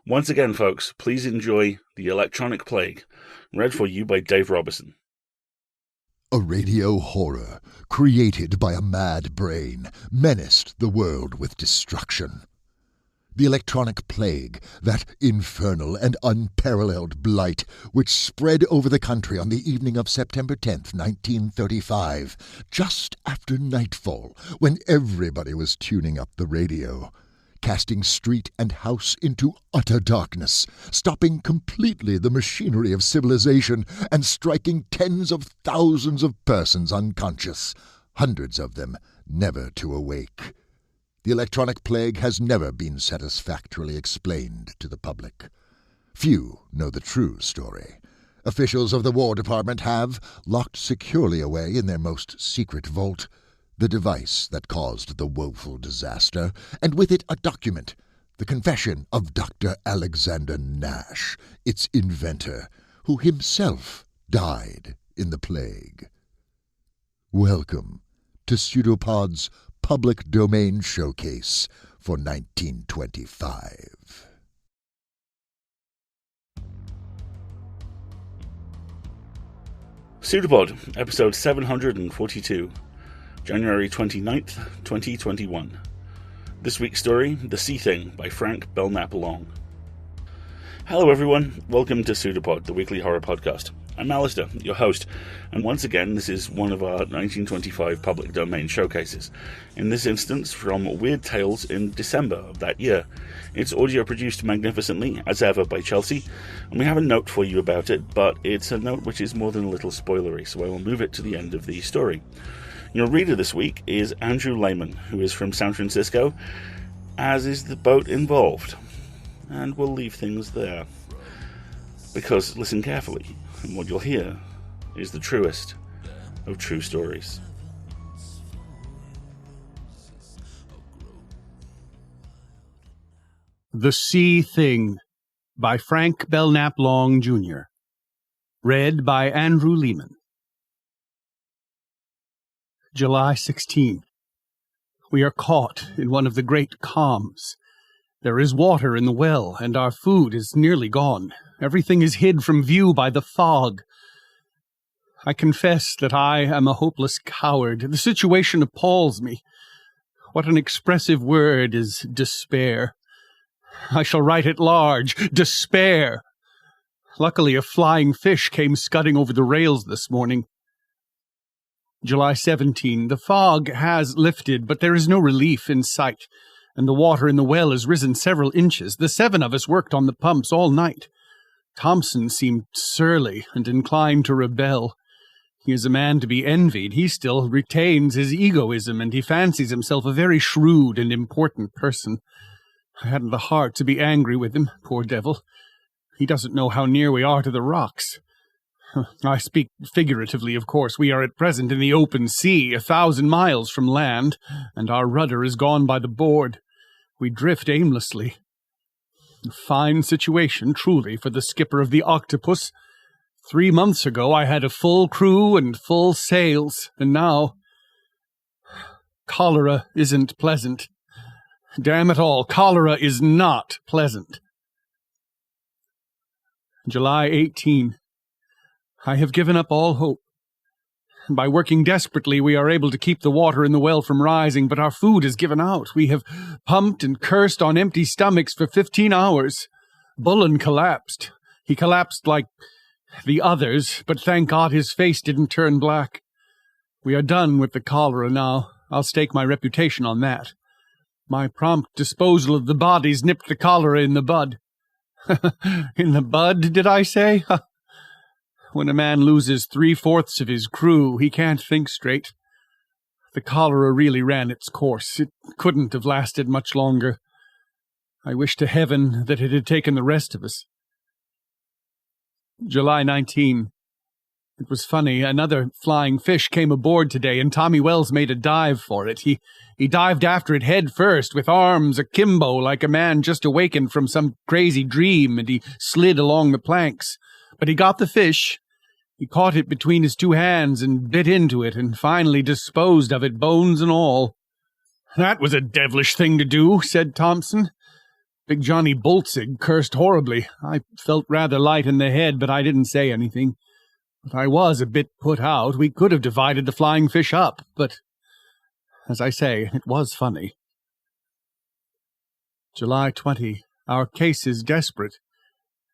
Once again, folks, please enjoy The Electronic Plague, read for you by Dave Robertson. A radio horror created by a mad brain menaced the world with destruction. The electronic plague, that infernal and unparalleled blight which spread over the country on the evening of September 10th, 1935, just after nightfall, when everybody was tuning up the radio, casting street and house into utter darkness, stopping completely the machinery of civilization, and striking tens of thousands of persons unconscious, hundreds of them never to awake. The electronic plague has never been satisfactorily explained to the public. Few know the true story. Officials of the War Department have, locked securely away in their most secret vault, the device that caused the woeful disaster, and with it a document, the confession of Dr. Alexander Nash, its inventor, who himself died in the plague. Welcome to PseudoPod's Public Domain Showcase for 1925. PseudoPod, episode 742, January 29th, 2021. This week's story, The Sea Thing, by Frank Belknap Long. Hello everyone, welcome to PseudoPod, the weekly horror podcast. I'm Alistair, your host, and once again this is one of our 1925 public domain showcases, in this instance from Weird Tales in December of that year. It's audio produced magnificently, as ever, by Chelsea, and we have a note for you about it, but it's a note which is more than a little spoilery, so I will move it to the end of the story. Your reader this week is Andrew Lehman, who is from San Francisco, as is the boat involved, and we'll leave things there. Because, listen carefully, and what you'll hear is the truest of true stories. The Sea Thing by Frank Belknap Long, Jr. Read by Andrew Lehman. July 16. We are caught in one of the great calms. There is water in the well, and our food is nearly gone. Everything is hid from view by the fog. I confess that I am a hopeless coward. The situation appalls me. What an expressive word is despair. I shall write it large. Despair. Luckily, a flying fish came scudding over the rails this morning. July 17. The fog has lifted, but there is no relief in sight, and the water in the well has risen several inches. The 7 of us worked on the pumps all night. Thompson seemed surly and inclined to rebel. He is a man to be envied. He still retains his egoism, and he fancies himself a very shrewd and important person. I hadn't the heart to be angry with him, poor devil. He doesn't know how near we are to the rocks. I speak figuratively, of course. We are at present in the open sea, 1,000 miles from land, and our rudder is gone by the board. We drift aimlessly. A fine situation, truly, for the skipper of the Octopus. 3 months ago I had a full crew and full sails, and now... Cholera isn't pleasant. Damn it all, cholera is not pleasant. July 18. I have given up all hope. By working desperately, we are able to keep the water in the well from rising, but our food is given out. We have pumped and cursed on empty stomachs for 15 hours. Bullen collapsed. He collapsed like the others, but thank God his face didn't turn black. We are done with the cholera now. I'll stake my reputation on that. My prompt disposal of the bodies nipped the cholera in the bud. In the bud, did I say? When a man loses 3/4 of his crew, he can't think straight. The cholera really ran its course. It couldn't have lasted much longer. I wish to heaven that it had taken the rest of us. July 19. It was funny. Another flying fish came aboard today, and Tommy Wells made a dive for it. He dived after it head first, with arms akimbo like a man just awakened from some crazy dream, and he slid along the planks. But he got the fish. He caught it between his 2 hands and bit into it, and finally disposed of it, bones and all. "That was a devilish thing to do," said Thompson. Big Johnny Boltzig cursed horribly. I felt rather light in the head, but I didn't say anything. But I was a bit put out. We could have divided the flying fish up, but, as I say, it was funny. July 20. Our case is desperate.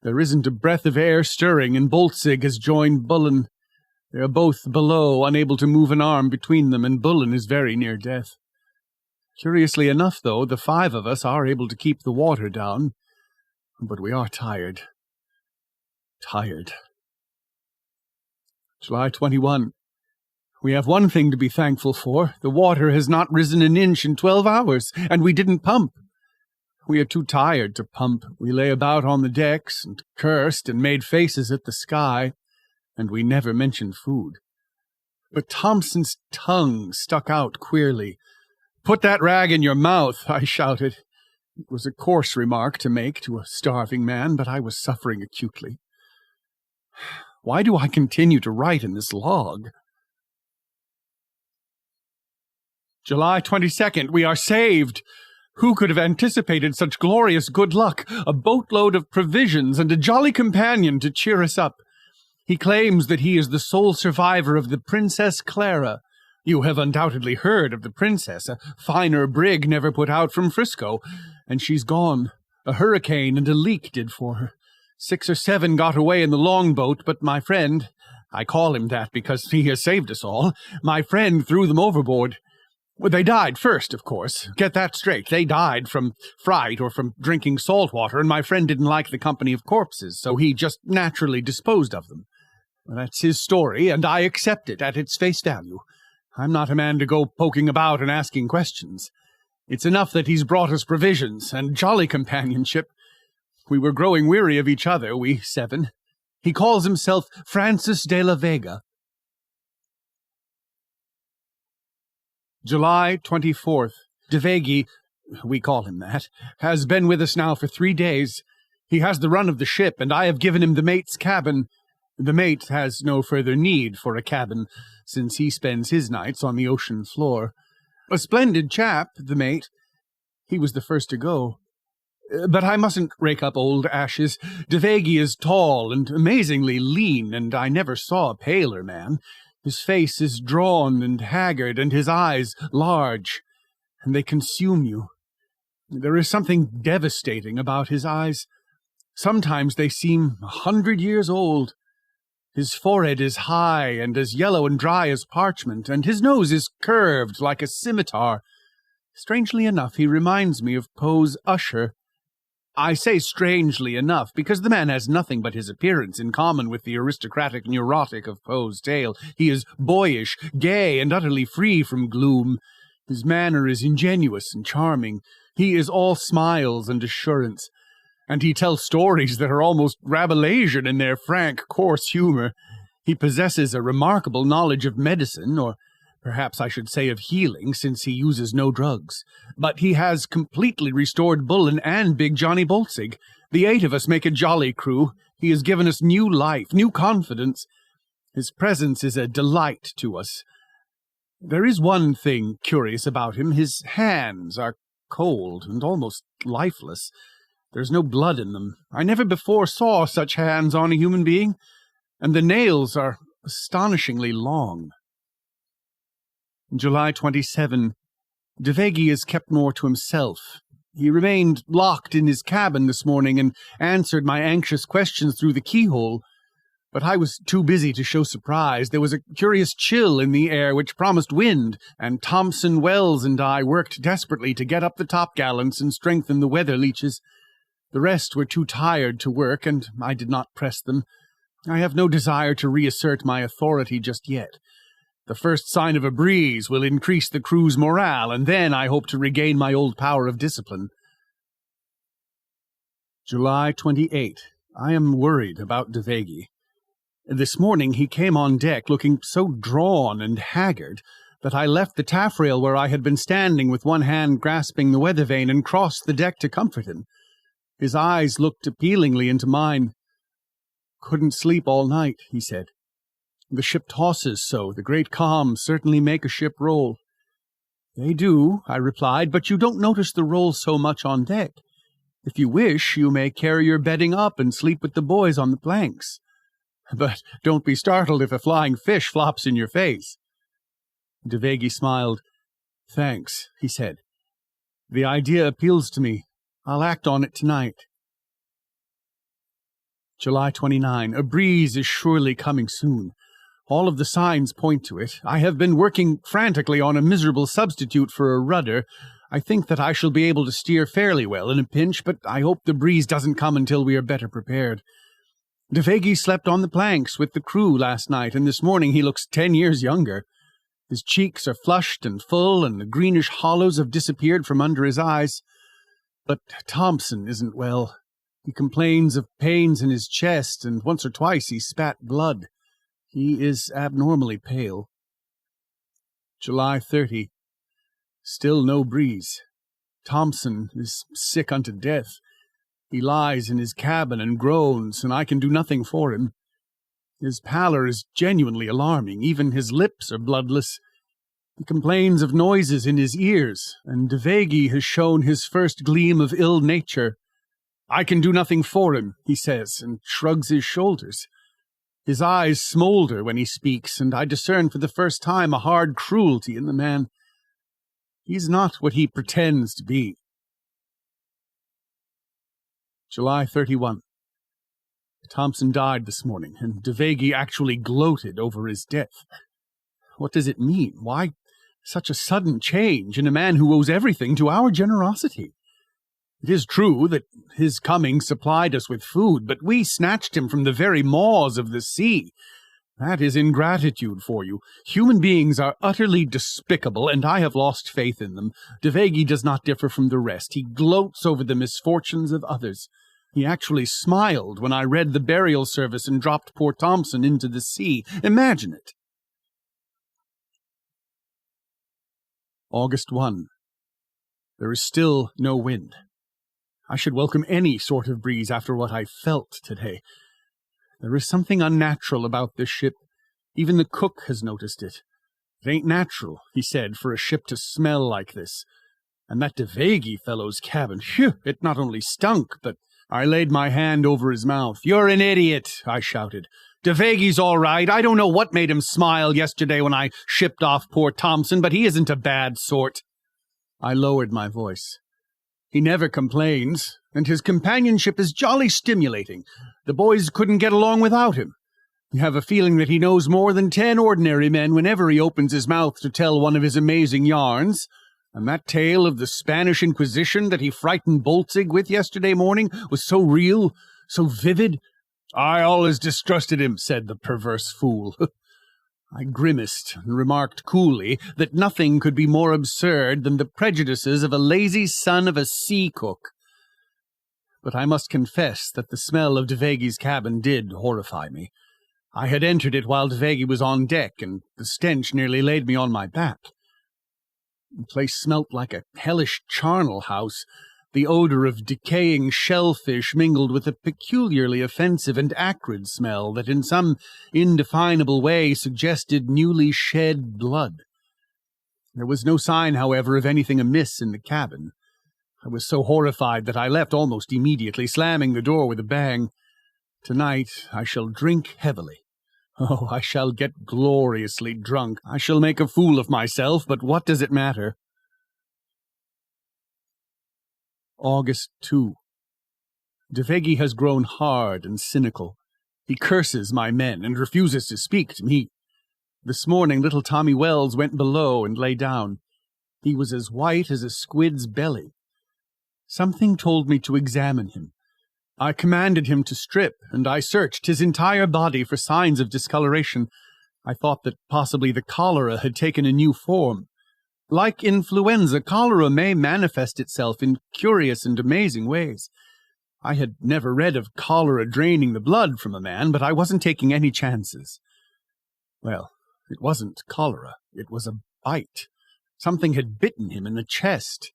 There isn't a breath of air stirring, and Boltzig has joined Bullen. They are both below, unable to move an arm between them, and Bullen is very near death. Curiously enough, though, the 5 of us are able to keep the water down, but we are tired. Tired. July 21. We have one thing to be thankful for. The water has not risen an inch in 12 hours, and we didn't pump. We are too tired to pump. We lay about on the decks and cursed and made faces at the sky, and we never mentioned food. But Thompson's tongue stuck out queerly. "Put that rag in your mouth," I shouted. It was a coarse remark to make to a starving man, but I was suffering acutely. Why do I continue to write in this log? July 22nd. We are saved. Who could have anticipated such glorious good luck? A boatload of provisions and a jolly companion to cheer us up. He claims that he is the sole survivor of the Princess Clara. You have undoubtedly heard of the Princess. A finer brig never put out from Frisco, and she's gone. A hurricane and a leak did for her. 6 or 7 got away in the longboat, but my friend, I call him that because he has saved us all, my friend threw them overboard. They died first, of course. Get that straight. They died from fright or from drinking salt water, and my friend didn't like the company of corpses, so he just naturally disposed of them. That's his story, and I accept it at its face value. I'm not a man to go poking about and asking questions. It's enough that he's brought us provisions and jolly companionship. We were growing weary of each other, we 7. He calls himself Francis de la Vega. July 24th. DeVeghi, we call him that, has been with us now for 3 days. He has the run of the ship, and I have given him the mate's cabin. The mate has no further need for a cabin, since he spends his nights on the ocean floor. A splendid chap, the mate. He was the first to go. But I mustn't rake up old ashes. DeVeghi is tall and amazingly lean, and I never saw a paler man. His face is drawn and haggard, and his eyes large, and they consume you. There is something devastating about his eyes. Sometimes they seem 100 years old. His forehead is high and as yellow and dry as parchment, and his nose is curved like a scimitar. Strangely enough, he reminds me of Poe's Usher. I say strangely enough, because the man has nothing but his appearance in common with the aristocratic neurotic of Poe's tale. He is boyish, gay, and utterly free from gloom. His manner is ingenuous and charming. He is all smiles and assurance, and he tells stories that are almost Rabelaisian in their frank, coarse humor. He possesses a remarkable knowledge of medicine, or perhaps I should say of healing, since he uses no drugs. But he has completely restored Bullen and Big Johnny Boltzig. The 8 of us make a jolly crew. He has given us new life, new confidence. His presence is a delight to us. There is one thing curious about him. His hands are cold and almost lifeless. There's no blood in them. I never before saw such hands on a human being, and the nails are astonishingly long. July 27. DeVeghi is kept more to himself. He remained locked in his cabin this morning and answered my anxious questions through the keyhole, but I was too busy to show surprise. There was a curious chill in the air which promised wind, and Thomson Wells and I worked desperately to get up the topgallants and strengthen the weather leeches. The rest were too tired to work, and I did not press them. I have no desire to reassert my authority just yet. The first sign of a breeze will increase the crew's morale, and then I hope to regain my old power of discipline. July 28. I am worried about DeVeghi. This morning he came on deck looking so drawn and haggard that I left the taffrail where I had been standing with one hand grasping the weather vane and crossed the deck to comfort him. His eyes looked appealingly into mine. "Couldn't sleep all night," he said. "The ship tosses so. The great calms certainly make a ship roll." "They do," I replied, "but you don't notice the roll so much on deck. If you wish, you may carry your bedding up and sleep with the boys on the planks. But don't be startled if a flying fish flops in your face." Devegi smiled. "Thanks," he said. "The idea appeals to me. I'll act on it tonight." July 29. A breeze is surely coming soon. All of the signs point to it. I have been working frantically on a miserable substitute for a rudder. I think that I shall be able to steer fairly well in a pinch, but I hope the breeze doesn't come until we are better prepared. Devegi slept on the planks with the crew last night, and this morning he looks 10 years younger. His cheeks are flushed and full, and the greenish hollows have disappeared from under his eyes. But Thompson isn't well. He complains of pains in his chest, and once or twice he spat blood. He is abnormally pale. July 30. Still no breeze. Thompson is sick unto death. He lies in his cabin and groans, and I can do nothing for him. His pallor is genuinely alarming. Even his lips are bloodless. He complains of noises in his ears, and Devegi has shown his first gleam of ill nature. "I can do nothing for him," he says, and shrugs his shoulders. His eyes smolder when he speaks, and I discern for the first time a hard cruelty in the man. He's not what he pretends to be. July 31. Thompson died this morning, and Devegi actually gloated over his death. What does it mean? Why such a sudden change in a man who owes everything to our generosity? It is true that his coming supplied us with food, but we snatched him from the very maws of the sea. That is ingratitude for you. Human beings are utterly despicable, and I have lost faith in them. Devegi does not differ from the rest. He gloats over the misfortunes of others. He actually smiled when I read the burial service and dropped poor Thompson into the sea. Imagine it. August 1. There is still no wind. I should welcome any sort of breeze after what I felt today. There is something unnatural about this ship. Even the cook has noticed it. It ain't natural, he said, for a ship to smell like this. And that Devegi fellow's cabin, phew, it not only stunk, but I laid my hand over his mouth. "You're an idiot," I shouted. "Devegi's all right. I don't know what made him smile yesterday when I shipped off poor Thompson, but he isn't a bad sort." I lowered my voice. "He never complains, and his companionship is jolly stimulating. The boys couldn't get along without him. You have a feeling that he knows more than 10 ordinary men whenever he opens his mouth to tell one of his amazing yarns. And that tale of the Spanish Inquisition that he frightened Boltzig with yesterday morning was so real, so vivid." "I always distrusted him," said the perverse fool. I grimaced and remarked coolly that nothing could be more absurd than the prejudices of a lazy son of a sea cook. But I must confess that the smell of Devegi's cabin did horrify me. I had entered it while Devegi was on deck, and the stench nearly laid me on my back. The place smelt like a hellish charnel house. The odor of decaying shellfish mingled with a peculiarly offensive and acrid smell that in some indefinable way suggested newly shed blood. There was no sign, however, of anything amiss in the cabin. I was so horrified that I left almost immediately, slamming the door with a bang. Tonight I shall drink heavily. Oh, I shall get gloriously drunk. I shall make a fool of myself, but what does it matter? August 2. Devegi has grown hard and cynical. He curses my men and refuses to speak to me. This morning little Tommy Wells went below and lay down. He was as white as a squid's belly. Something told me to examine him. I commanded him to strip, and I searched his entire body for signs of discoloration. I thought that possibly the cholera had taken a new form. Like influenza, cholera may manifest itself in curious and amazing ways. I had never read of cholera draining the blood from a man, but I wasn't taking any chances. Well, it wasn't cholera. It was a bite. Something had bitten him in the chest.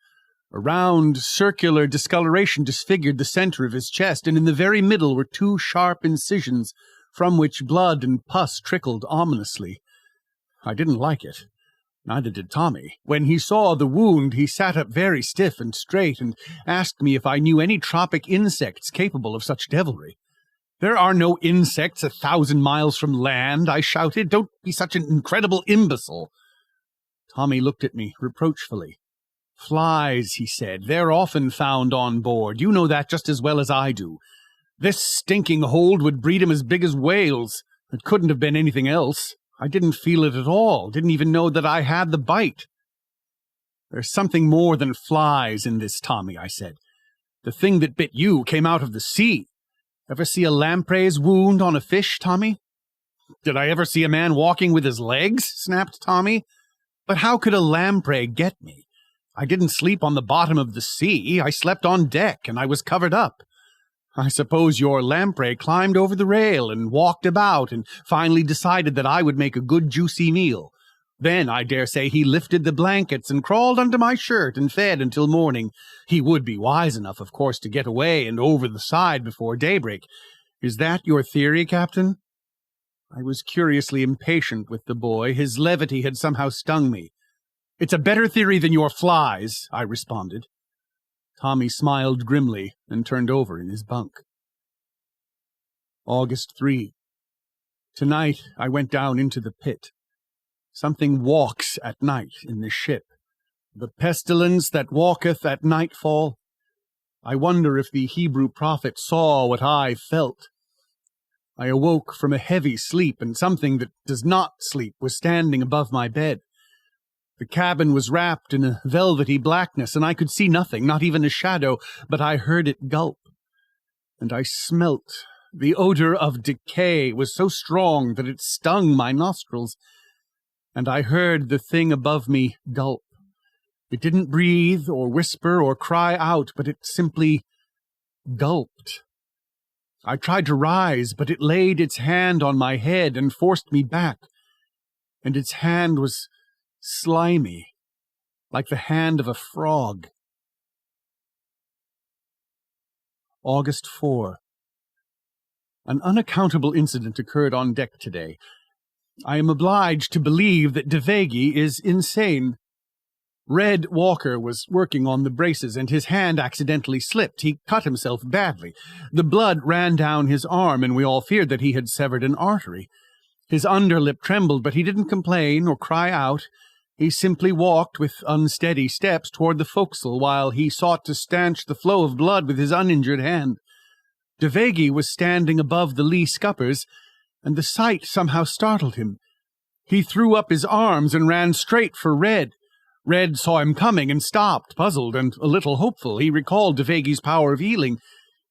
A round, circular discoloration disfigured the center of his chest, and in the very middle were 2 sharp incisions, from which blood and pus trickled ominously. I didn't like it. Neither did Tommy. When he saw the wound, he sat up very stiff and straight and asked me if I knew any tropic insects capable of such devilry. "There are no insects 1,000 miles from land," I shouted. "Don't be such an incredible imbecile." Tommy looked at me reproachfully. "Flies," he said. "They're often found on board. You know that just as well as I do. This stinking hold would breed 'em as big as whales. It couldn't have been anything else. I didn't feel it at all, didn't even know that I had the bite." "There's something more than flies in this, Tommy," I said. "The thing that bit you came out of the sea. Ever see a lamprey's wound on a fish, Tommy?" "Did I ever see a man walking with his legs?" snapped Tommy. "But how could a lamprey get me? I didn't sleep on the bottom of the sea. I slept on deck, and I was covered up. I suppose your lamprey climbed over the rail and walked about and finally decided that I would make a good juicy meal. Then, I dare say, he lifted the blankets and crawled under my shirt and fed until morning. He would be wise enough, of course, to get away and over the side before daybreak. Is that your theory, Captain?" I was curiously impatient with the boy. His levity had somehow stung me. "It's a better theory than your flies," I responded. Tommy smiled grimly and turned over in his bunk. August 3. Tonight I went down into the pit. Something walks at night in this ship. The pestilence that walketh at nightfall. I wonder if the Hebrew prophet saw what I felt. I awoke from a heavy sleep, and something that does not sleep was standing above my bed. The cabin was wrapped in a velvety blackness, and I could see nothing, not even a shadow, but I heard it gulp. And I smelt. The odor of decay was so strong that it stung my nostrils. And I heard the thing above me gulp. It didn't breathe or whisper or cry out, but it simply gulped. I tried to rise, but it laid its hand on my head and forced me back. And its hand was slimy, like the hand of a frog. August 4. An unaccountable incident occurred on deck today. I am obliged to believe that Devaghi is insane. Red Walker was working on the braces, and his hand accidentally slipped. He cut himself badly. The blood ran down his arm, and we all feared that he had severed an artery. His underlip trembled, but he didn't complain or cry out. He simply walked with unsteady steps toward the forecastle while he sought to stanch the flow of blood with his uninjured hand. Devaghi was standing above the lee scuppers, and the sight somehow startled him. He threw up his arms and ran straight for Red. Red saw him coming and stopped, puzzled and a little hopeful. He recalled Devaghi's power of healing.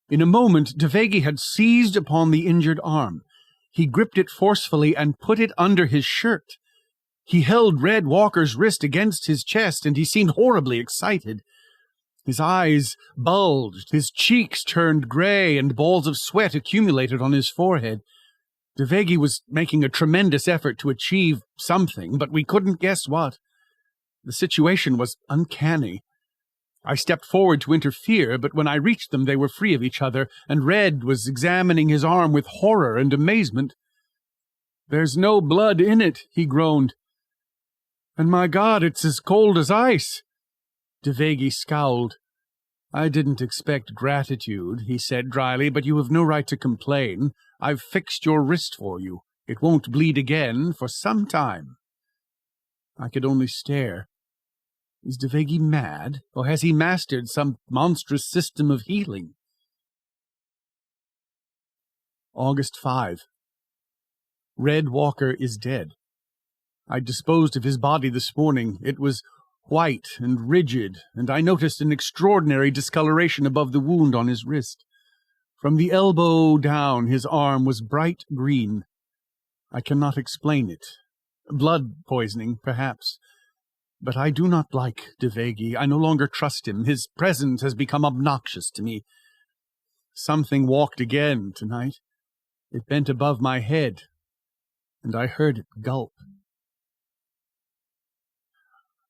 In a moment, Devaghi had seized upon the injured arm. He gripped it forcefully and put it under his shirt. He held Red Walker's wrist against his chest, and he seemed horribly excited. His eyes bulged, his cheeks turned gray, and balls of sweat accumulated on his forehead. Devaghi was making a tremendous effort to achieve something, but we couldn't guess what. The situation was uncanny. I stepped forward to interfere, but when I reached them they were free of each other, and Red was examining his arm with horror and amazement. "There's no blood in it," he groaned. "And my God, it's as cold as ice." Devaghi scowled. "I didn't expect gratitude," he said dryly, "but you have no right to complain. I've fixed your wrist for you. It won't bleed again for some time." I could only stare. Is Devaghi mad, or has he mastered some monstrous system of healing? August 5. Red Walker is dead. I disposed of his body this morning. It was white and rigid, and I noticed an extraordinary discoloration above the wound on his wrist. From the elbow down, his arm was bright green. I cannot explain it. Blood poisoning, perhaps. But I do not like Devaghi. I no longer trust him. His presence has become obnoxious to me. Something walked again tonight. It bent above my head, and I heard it gulp.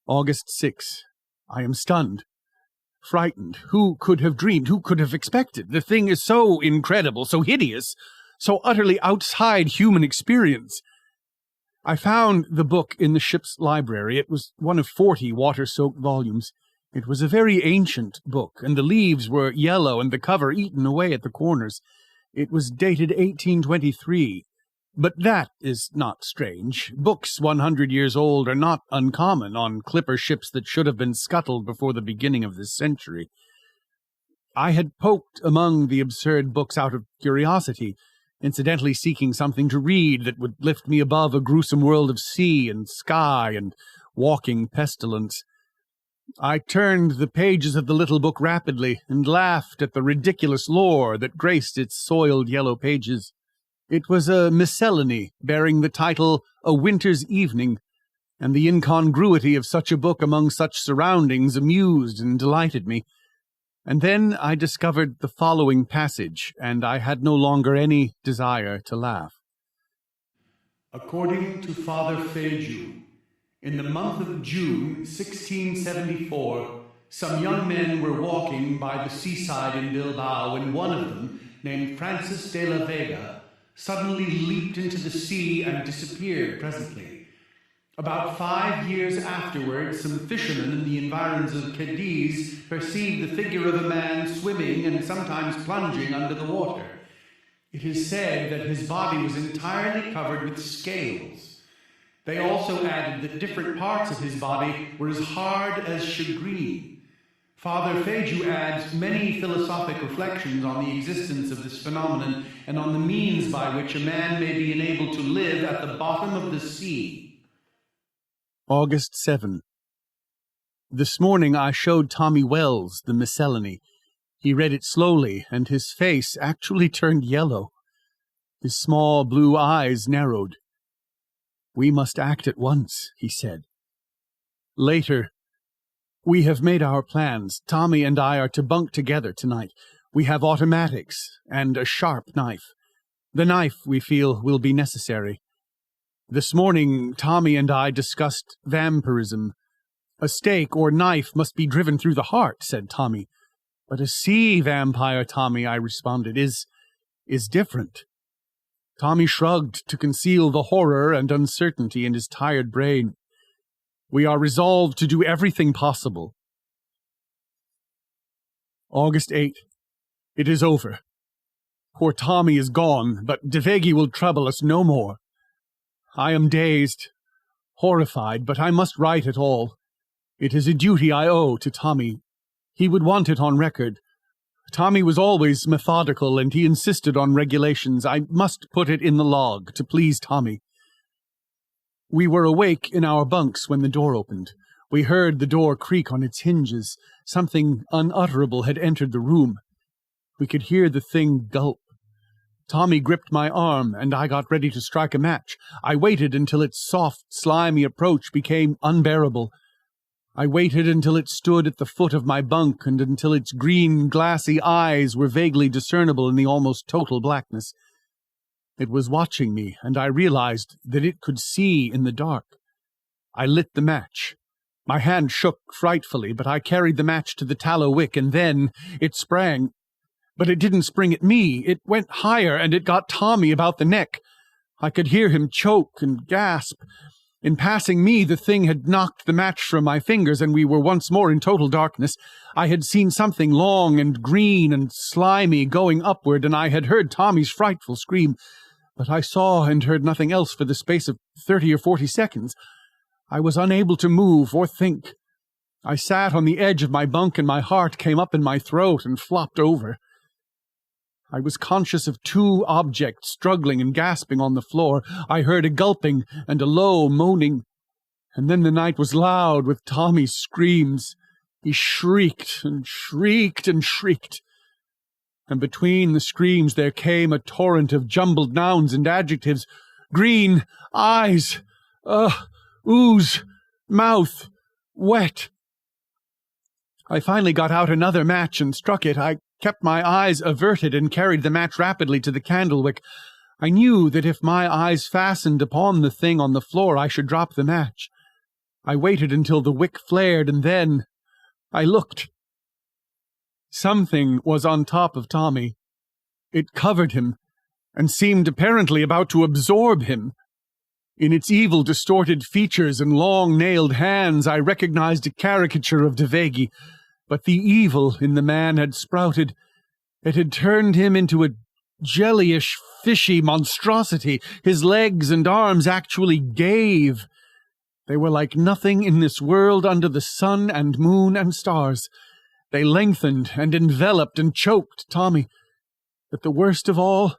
August 6. I am stunned, frightened. Who could have dreamed? Who could have expected? The thing is so incredible, so hideous, so utterly outside human experience. I found the book in the ship's library. It was one of 40 water-soaked volumes. It was a very ancient book, and the leaves were yellow and the cover eaten away at the corners. It was dated 1823. But that is not strange. Books 100 years old are not uncommon on clipper ships that should have been scuttled before the beginning of this century. I had poked among the absurd books out of curiosity, incidentally seeking something to read that would lift me above a gruesome world of sea and sky and walking pestilence. I turned the pages of the little book rapidly and laughed at the ridiculous lore that graced its soiled yellow pages. It was a miscellany bearing the title A Winter's Evening, and the incongruity of such a book among such surroundings amused and delighted me. And then I discovered the following passage, and I had no longer any desire to laugh. According to Father Feiju, in the month of June, 1674, some young men were walking by the seaside in Bilbao, and one of them, named Francis de la Vega, suddenly leaped into the sea and disappeared presently. About 5 years afterwards, some fishermen in the environs of Cadiz perceived the figure of a man swimming and sometimes plunging under the water. It is said that his body was entirely covered with scales. They also added that different parts of his body were as hard as shagreen. Father Feiju adds many philosophic reflections on the existence of this phenomenon and on the means by which a man may be enabled to live at the bottom of the sea. August 7. This morning I showed Tommy Wells the miscellany. He read it slowly, and his face actually turned yellow. His small blue eyes narrowed. "We must act at once," he said. Later, "We have made our plans. Tommy and I are to bunk together tonight. We have automatics and a sharp knife. The knife, we feel, will be necessary. This morning, Tommy and I discussed vampirism. A stake or knife must be driven through the heart," said Tommy. "But a sea vampire, Tommy," I responded, is different." Tommy shrugged to conceal the horror and uncertainty in his tired brain. "We are resolved to do everything possible." August 8. It is over. Poor Tommy is gone, but Devegi will trouble us no more. I am dazed, horrified, but I must write it all. It is a duty I owe to Tommy. He would want it on record. Tommy was always methodical, and he insisted on regulations. I must put it in the log to please Tommy. We were awake in our bunks when the door opened. We heard the door creak on its hinges. Something unutterable had entered the room. We could hear the thing gulp. Tommy gripped my arm, and I got ready to strike a match. I waited until its soft, slimy approach became unbearable. I waited until it stood at the foot of my bunk, and until its green, glassy eyes were vaguely discernible in the almost total blackness. It was watching me, and I realized that it could see in the dark. I lit the match. My hand shook frightfully, but I carried the match to the tallow wick, and then it sprang. But it didn't spring at me. It went higher, and it got Tommy about the neck. I could hear him choke and gasp. In passing me, the thing had knocked the match from my fingers, and we were once more in total darkness. I had seen something long and green and slimy going upward, and I had heard Tommy's frightful scream. But I saw and heard nothing else for the space of 30 or 40 seconds. I was unable to move or think. I sat on the edge of my bunk, and my heart came up in my throat and flopped over. I was conscious of two objects struggling and gasping on the floor. I heard a gulping and a low moaning. And then the night was loud with Tommy's screams. He shrieked and shrieked and shrieked. And between the screams there came a torrent of jumbled nouns and adjectives. Green, eyes, ooze, mouth, wet. I finally got out another match and struck it. I kept my eyes averted and carried the match rapidly to the candle wick. I knew that if my eyes fastened upon the thing on the floor, I should drop the match. I waited until the wick flared, and then I looked. Something was on top of Tommy. It covered him, and seemed apparently about to absorb him. In its evil, distorted features and long-nailed hands, I recognized a caricature of Devegi, but the evil in the man had sprouted. It had turned him into a jellyish, fishy monstrosity. His legs and arms actually gave. They were like nothing in this world under the sun and moon and stars. They lengthened and enveloped and choked Tommy. But the worst of all,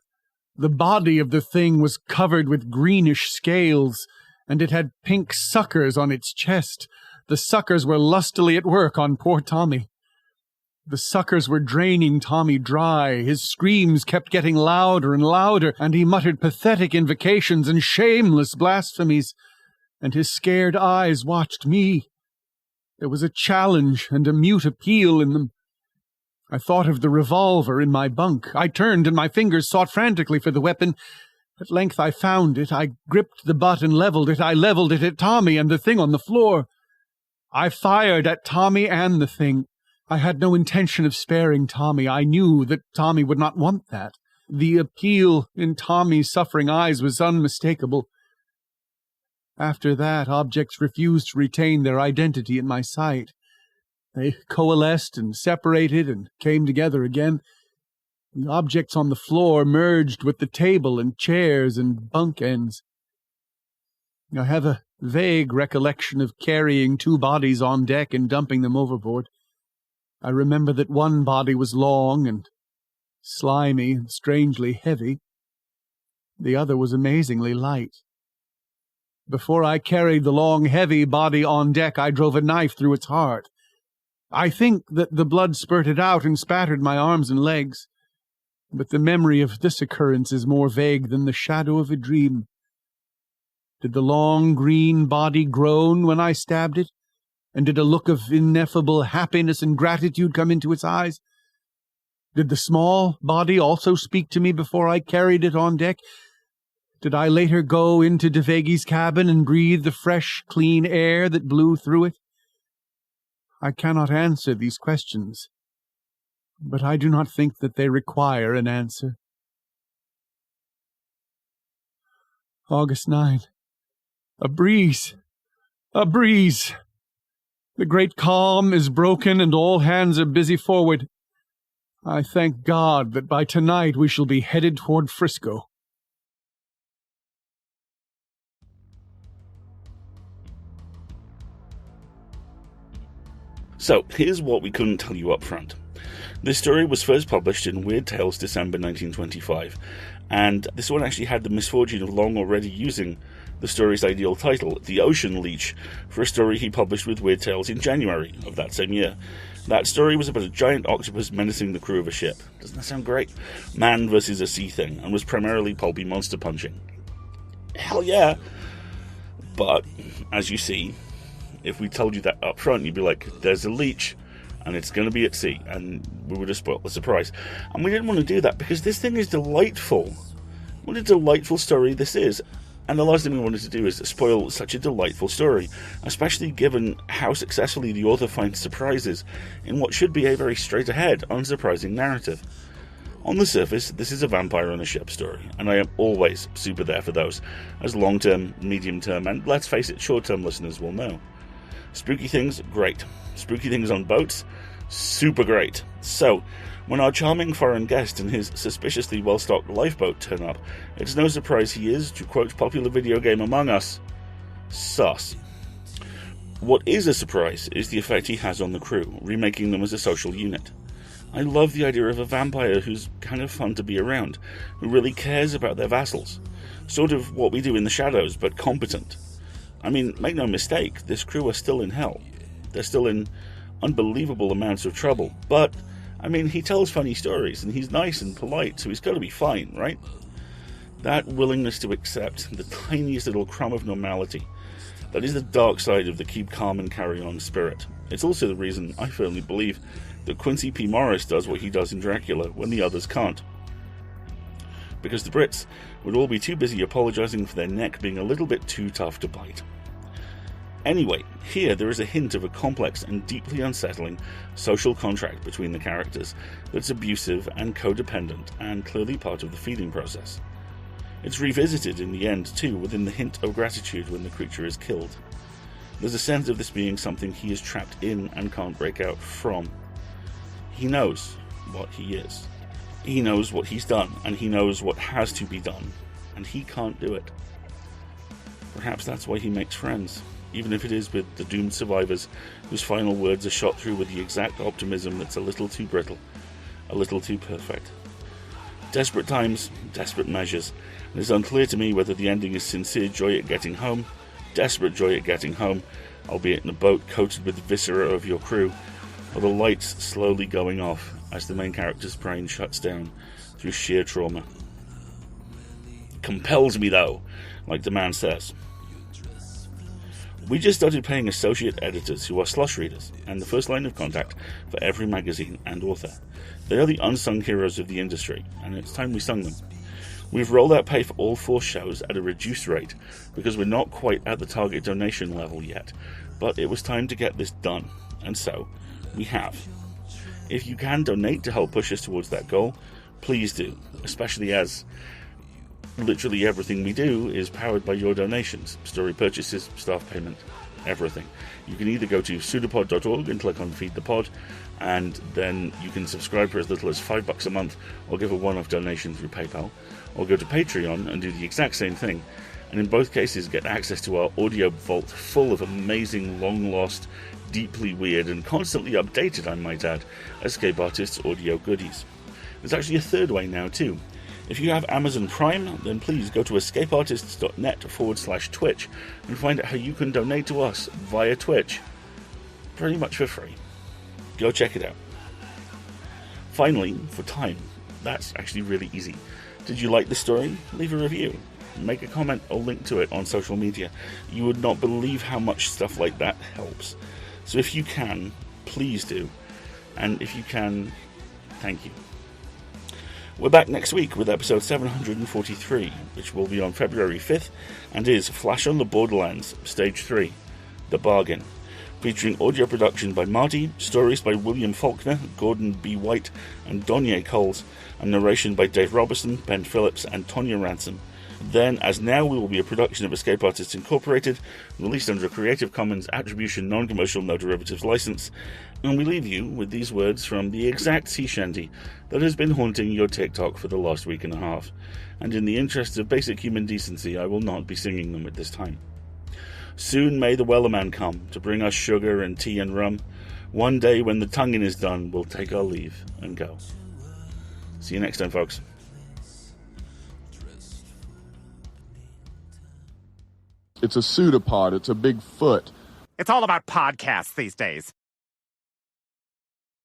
the body of the thing was covered with greenish scales, and it had pink suckers on its chest. The suckers were lustily at work on poor Tommy. The suckers were draining Tommy dry. His screams kept getting louder and louder, and he muttered pathetic invocations and shameless blasphemies, and his scared eyes watched me. There was a challenge and a mute appeal in them. I thought of the revolver in my bunk. I turned, and my fingers sought frantically for the weapon. At length I found it. I gripped the butt and leveled it. I leveled it at Tommy and the thing on the floor. I fired at Tommy and the thing. I had no intention of sparing Tommy. I knew that Tommy would not want that. The appeal in Tommy's suffering eyes was unmistakable. After that, objects refused to retain their identity in my sight. They coalesced and separated and came together again. The objects on the floor merged with the table and chairs and bunk ends. I have a vague recollection of carrying 2 bodies on deck and dumping them overboard. I remember that one body was long and slimy and strangely heavy. The other was amazingly light. Before I carried the long, heavy body on deck, I drove a knife through its heart. I think that the blood spurted out and spattered my arms and legs, but the memory of this occurrence is more vague than the shadow of a dream. Did the long, green body groan when I stabbed it? And did a look of ineffable happiness and gratitude come into its eyes? Did the small body also speak to me before I carried it on deck? Did I later go into Devegi's cabin and breathe the fresh, clean air that blew through it? I cannot answer these questions, but I do not think that they require an answer. August 9. A breeze! A breeze! The great calm is broken and all hands are busy forward. I thank God that by tonight we shall be headed toward Frisco. So, here's what we couldn't tell you up front. This story was first published in Weird Tales December 1925, and this one actually had the misfortune of Long already using the story's ideal title, The Ocean Leech, for a story he published with Weird Tales in January of that same year. That story was about a giant octopus menacing the crew of a ship. Doesn't that sound great? Man versus a sea thing, and was primarily pulpy monster punching. Hell yeah! But, as you see, if we told you that up front, you'd be like, there's a leech, and it's going to be at sea, and we would have spoiled the surprise. And we didn't want to do that, because this thing is delightful. What a delightful story this is. And the last thing we wanted to do is spoil such a delightful story, especially given how successfully the author finds surprises in what should be a very straight-ahead, unsurprising narrative. On the surface, this is a vampire on a ship story, and I am always super there for those, as long-term, medium-term, and let's face it, short-term listeners will know. Spooky things, great. Spooky things on boats, super great. So, when our charming foreign guest and his suspiciously well-stocked lifeboat turn up, it's no surprise he is, to quote popular video game Among Us, sus. What is a surprise is the effect he has on the crew, remaking them as a social unit. I love the idea of a vampire who's kind of fun to be around, who really cares about their vassals. Sort of what we do in the Shadows, but competent. I mean, make no mistake, this crew are still in hell. They're still in unbelievable amounts of trouble. But, I mean, he tells funny stories, and he's nice and polite, so he's got to be fine, right? That willingness to accept the tiniest little crumb of normality, that is the dark side of the keep calm and carry on spirit. It's also the reason I firmly believe that Quincy P. Morris does what he does in Dracula when the others can't. Because the Brits would all be too busy apologising for their neck being a little bit too tough to bite. Anyway, here there is a hint of a complex and deeply unsettling social contract between the characters that's abusive and codependent and clearly part of the feeding process. It's revisited in the end, too, within the hint of gratitude when the creature is killed. There's a sense of this being something he is trapped in and can't break out from. He knows what he is. He knows what he's done, and he knows what has to be done, and he can't do it. Perhaps that's why he makes friends, even if it is with the doomed survivors whose final words are shot through with the exact optimism that's a little too brittle, a little too perfect. Desperate times, desperate measures, and it's unclear to me whether the ending is sincere joy at getting home, desperate joy at getting home, albeit in a boat coated with the viscera of your crew, or the lights slowly going off as the main character's brain shuts down through sheer trauma. Compels me, though, like the man says. We just started paying associate editors who are slush readers, and the first line of contact for every magazine and author. They are the unsung heroes of the industry, and it's time we sung them. We've rolled out pay for all 4 shows at a reduced rate, because we're not quite at the target donation level yet, but it was time to get this done, and so we have. If you can donate to help push us towards that goal, please do, especially as literally everything we do is powered by your donations, story purchases, staff payment, everything. You can either go to PseudoPod.org and click on Feed the Pod, and then you can subscribe for as little as $5 a month, or give a one-off donation through PayPal, or go to Patreon and do the exact same thing, and in both cases get access to our audio vault full of amazing, long-lost, deeply weird, and constantly updated, I might add, Escape Artists audio goodies. There's actually a third way now too. If you have Amazon Prime, then please go to escapeartists.net/Twitch and find out how you can donate to us via Twitch, pretty much for free. Go check it out. Finally, for time, that's actually really easy. Did you like the story? Leave a review. Make a comment or link to it on social media. You would not believe how much stuff like that helps. So if you can, please do. And if you can, thank you. We're back next week with episode 743, which will be on February 5th, and is Flash on the Borderlands, Stage 3, The Bargain, featuring audio production by Marty, stories by William Faulkner, Gordon B. White, and Donier Coles, and narration by Dave Robertson, Ben Phillips, and Tonya Ransom. Then, as now, we will be a production of Escape Artists Incorporated, released under a Creative Commons Attribution Non-Commercial No Derivatives license, and we leave you with these words from the exact sea shanty that has been haunting your TikTok for the last week and a half, and in the interest of basic human decency, I will not be singing them at this time. Soon may the Wellerman come to bring us sugar and tea and rum. One day when the tonguing is done, we'll take our leave and go. See you next time, folks. It's a pseudopod. It's a big foot. It's all about podcasts these days.